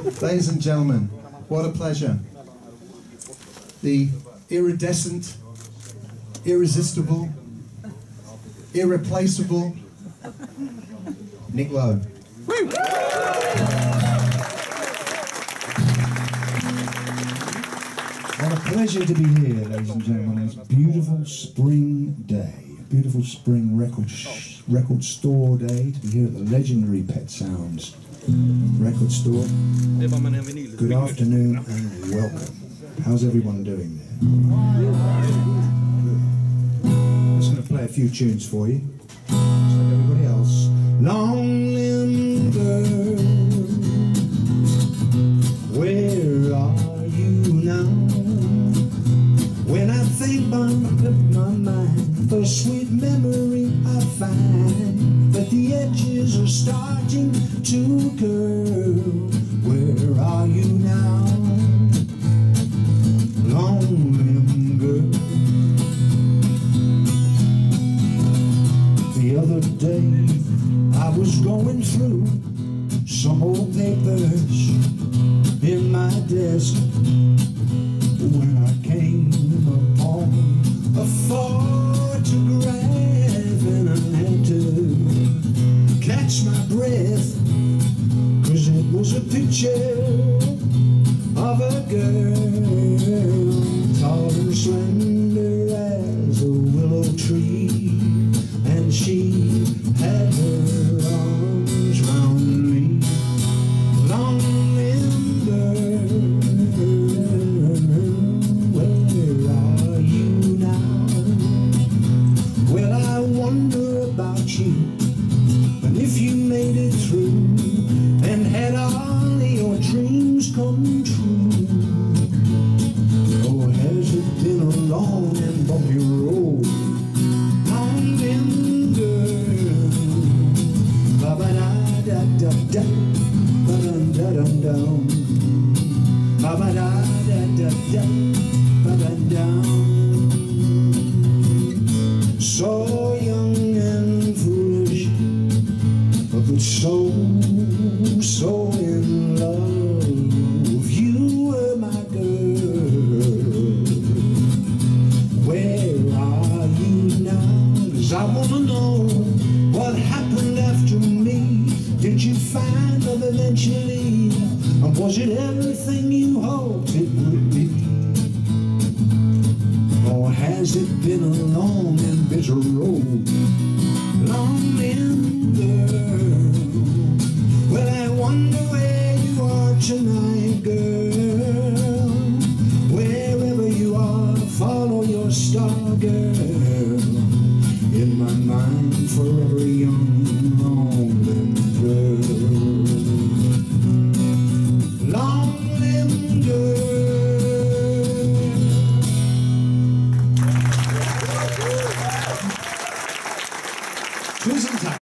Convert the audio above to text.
Ladies and gentlemen, what a pleasure. The iridescent, irresistible, irreplaceable Nick Lowe. What a pleasure to be here, ladies and gentlemen, on this beautiful spring day. A beautiful spring record store day to be here at the legendary Pet Sounds record store. Good afternoon and welcome. How's everyone doing there? I'm just going to play a few tunes for you, just like everybody else. Long limbed girl, where are you now? When I think back of my mind, the sweet memory I find that the edges are starting to curl. Where are you now? Long limbed girl. The other day I was going through some old papers in my desk when I came upon a photograph, and I had to catch my breath, 'cause it was a picture of a girl, tall and slender as a willow tree, and she had her arms round me. Long limbed girl, where are you now? Well, I wonder about you, and if you made it through, and had all your dreams come true. Oh, has it been a long and bumpy road? Long limbed girl, ba-ba-da-da-da-da, ba-dum-da-dum-dum, ba-ba-da-da-da-da, ba-ba-dum. So young and foolish, but so in love. You were my girl. Where are you now? 'Cause I wanna know what happened after me. Did you find love eventually? Or was it everything you hoped it would be? Or has it been a long and bitter road? Long limbed girl, well, I wonder where you are tonight, girl. Wherever you are, follow your star, girl. In my mind, forever young.